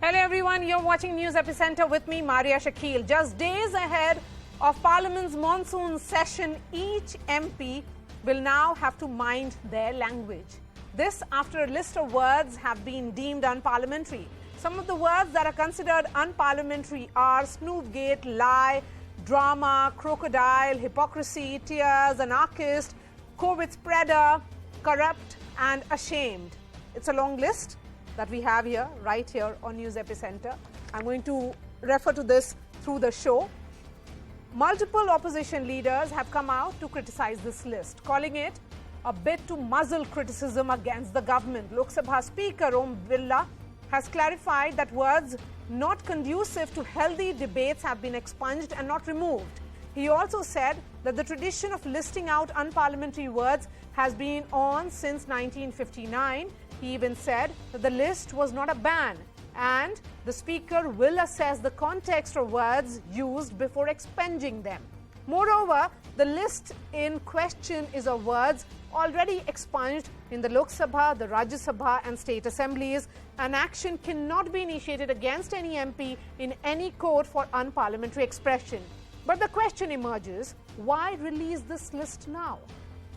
Hello everyone, you're watching News Epicenter with me, Maria Shakil. Just days ahead of Parliament's monsoon session, each MP will now have to mind their language. This after a list of words have been deemed unparliamentary. Some of the words that are considered unparliamentary are snoopgate, lie, drama, crocodile, hypocrisy, tears, anarchist, COVID spreader, corrupt and ashamed. It's a long list that we have here, right here on News Epicenter. I'm going to refer to this through the show. Multiple opposition leaders have come out to criticize this list, calling it a bit to muzzle criticism against the government. Lok Sabha Speaker Om Birla has clarified that words not conducive to healthy debates have been expunged and not removed. He also said that the tradition of listing out unparliamentary words has been on since 1959. He even said that the list was not a ban and the Speaker will assess the context of words used before expunging them. Moreover, the list in question is of words already expunged in the Lok Sabha, the Rajya Sabha and state assemblies. An action cannot be initiated against any MP in any court for unparliamentary expression. But the question emerges, why release this list now?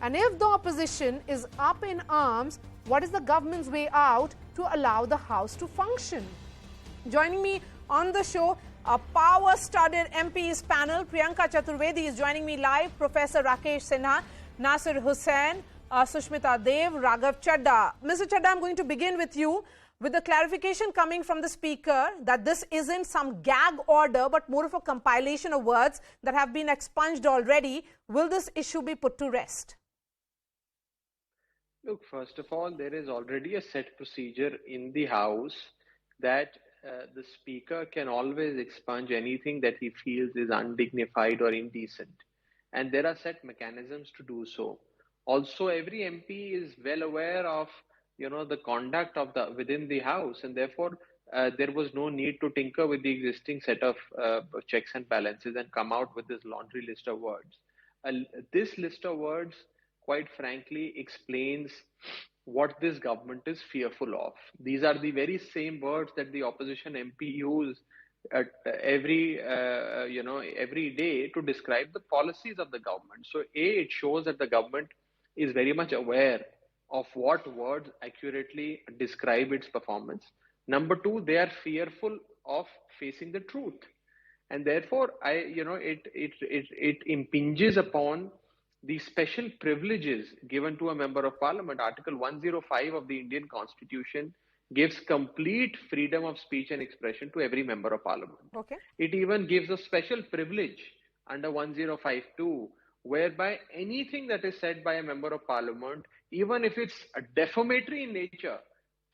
And if the opposition is up in arms, what is the government's way out to allow the House to function? Joining me on the show, a power-studded MPs panel. Priyanka Chaturvedi is joining me live. Professor Rakesh Sena, Nasir Hussain, Sushmita Dev, Raghav Chadha. Mr. Chadha, I'm going to begin with you. With the clarification coming from the Speaker that this isn't some gag order but more of a compilation of words that have been expunged already, will this issue be put to rest? Look, first of all, there is already a set procedure in the House that the Speaker can always expunge anything that he feels is undignified or indecent. And there are set mechanisms to do so. Also, every MP is well aware of the conduct of within the House, and therefore there was no need to tinker with the existing set of checks and balances and come out with this laundry list of words. This list of words, quite frankly, explains what this government is fearful of. These are the very same words that the opposition MP use every day to describe the policies of the government. So, it shows that the government is very much aware of what words accurately describe its performance. Number two, they are fearful of facing the truth, and therefore, it impinges upon the special privileges given to a member of parliament. Article 105 of the Indian Constitution gives complete freedom of speech and expression to every member of parliament. Okay. It even gives a special privilege under 1052, whereby anything that is said by a member of parliament, even if it's defamatory in nature,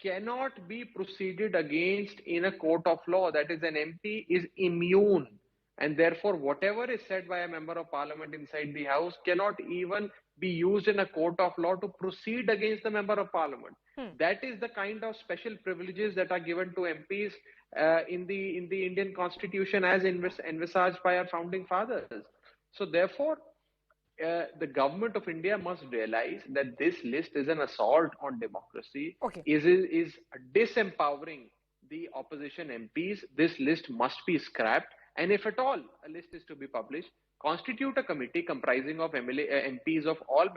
cannot be proceeded against in a court of law. That is, an MP is immune. And therefore, whatever is said by a member of parliament inside the House cannot even be used in a court of law to proceed against the member of parliament. That is the kind of special privileges that are given to MPs in the Indian Constitution as envisaged by our founding fathers. So therefore, the government of India must realize that this list is an assault on democracy, is disempowering the opposition MPs. This list must be scrapped. And if at all a list is to be published, constitute a committee comprising of MPs of all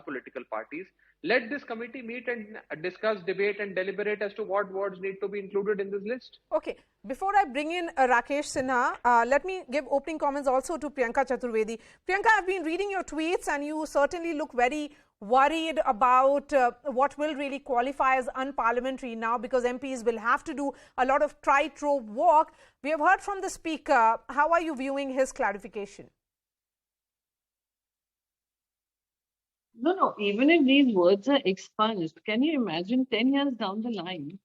political parties. Let this committee meet and discuss, debate and deliberate as to what words need to be included in this list. Okay. Before I bring in Rakesh Sinha, let me give opening comments also to Priyanka Chaturvedi. Priyanka, I've been reading your tweets and you certainly look very worried about what will really qualify as unparliamentary now, because MPs will have to do a lot of tightrope walk. We have heard from the Speaker. How are you viewing his clarification? No. Even if these words are expunged, can you imagine 10 years down the line,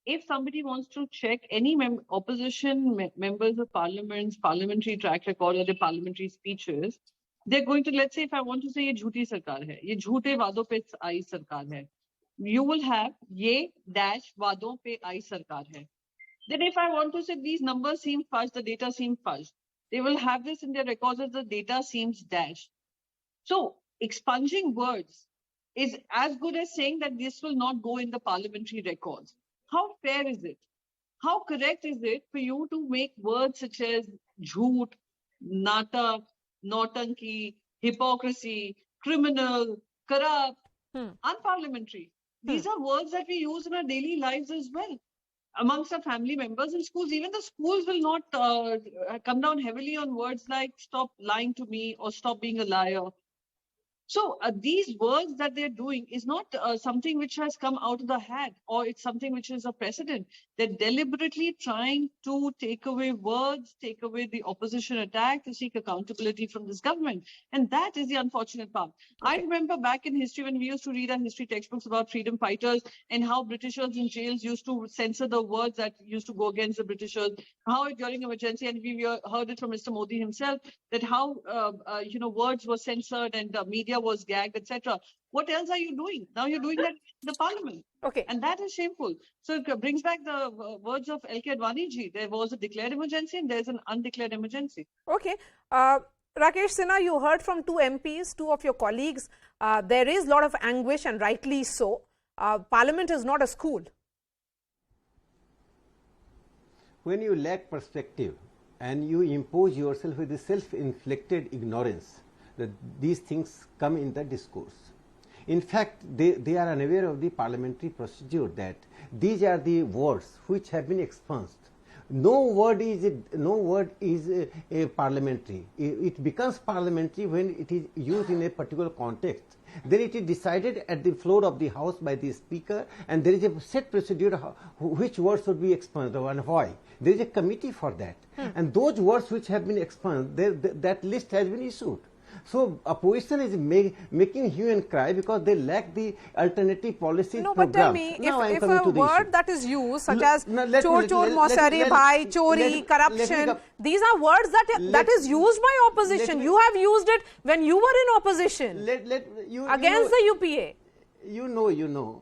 if somebody wants to check any opposition members of parliament's parliamentary track record or their parliamentary speeches, they're going to, let's say, if I want to say, ye jhooti sarkar hai, ye jhoote vaadon pe aayi sarkar hai, you will have ye dash vaadon pe aayi sarkar hai. Then if I want to say these numbers seem fudged, the data seem fudged, they will have this in their records as the data seems dashed. So expunging words is as good as saying that this will not go in the parliamentary records. How fair is it? how correct is it for you to make words such as jhoot, natak, nautanki, hypocrisy, criminal, corrupt, unparliamentary? These are words that we use in our daily lives as well, amongst our family members in schools. Even the schools will not come down heavily on words like stop lying to me or stop being a liar. So these words that they're doing is not something which has come out of the hat, or it's something which is a precedent. They're deliberately trying to take away words, take away the opposition attack, to seek accountability from this government. And that is the unfortunate part. Okay. I remember back in history when we used to read our history textbooks about freedom fighters and how Britishers in jails used to censor the words that used to go against the Britishers, how during emergency, and we heard it from Mr. Modi himself, that how words were censored and media was gagged, etc. What else are you doing? Now you're doing that in the parliament. Okay. And that is shameful. So it brings back the words of L.K. Advani ji. There was a declared emergency and there's an undeclared emergency. Okay. Rakesh Sinha, you heard from two MPs, two of your colleagues. There is a lot of anguish, and rightly so. Parliament is not a school. When you lack perspective and you impose yourself with the self-inflicted ignorance, that these things come in the discourse. In fact, they are unaware of the parliamentary procedure, that these are the words which have been expunged. No word is parliamentary. It becomes parliamentary when it is used in a particular context. Then it is decided at the floor of the House by the Speaker, and there is a set procedure which words should be expunged and why. There is a committee for that. And those words which have been expunged, that list has been issued. So opposition is making hue and cry because they lack the alternative policies. No, but tell me, if a word that is used, such as chor chor, mausari bhai, chori, corruption, these are words that is used by opposition. You have used it when you were in opposition against the UPA. You know.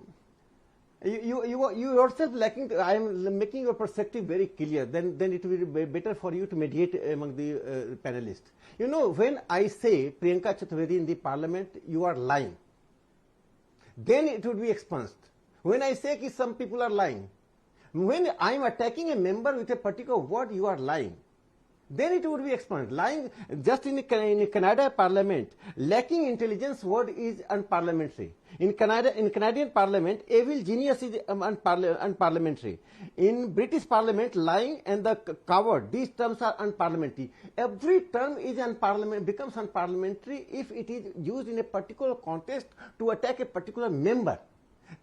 You yourself lacking. I am making your perspective very clear. Then it will be better for you to mediate among the panelists. You know, when I say Priyanka Chaturvedi in the parliament, you are lying. Then it would be expunged. When I say that some people are lying, when I am attacking a member with a particular word, you are lying. Then it would be expunged. Lying just in Canada Parliament, lacking intelligence word is unparliamentary. In Canadian Parliament, evil genius is unparliamentary. In British Parliament, lying and the coward, these terms are unparliamentary. Every term is becomes unparliamentary if it is used in a particular context to attack a particular member.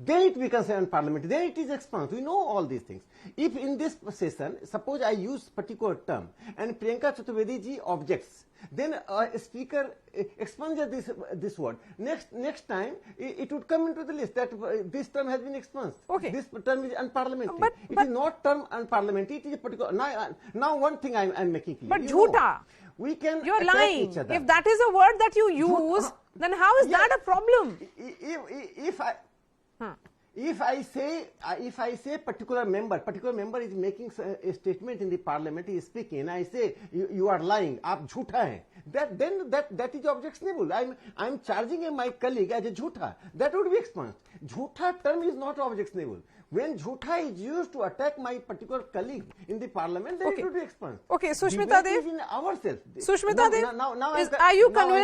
Then it becomes unparliamentary. Then it is expunged. We know all these things. If in this session, suppose I use particular term and Priyanka Chaturvedi ji objects, then a speaker expunges this word. Next time, it would come into the list that this term has been expunged. Okay. This term is unparliamentary. It is not term unparliamentary. It is a particular. Now one thing I am making clear. But jhoota. We can. You're lying. Each other. If that is a word that you use, then how is that a problem? If I say particular member is making a statement in the parliament, he is speaking, and I say you are lying, aap jhoota hai, that is objectionable. I'm charging my colleague as a jhoota. That would be expunged. Jhoota term is not objectionable. When jhoota is used to attack my particular colleague in the parliament, then it would be expunged. Okay, Sushmita Dev. In ourselves. Sushmita Dev, are you convinced?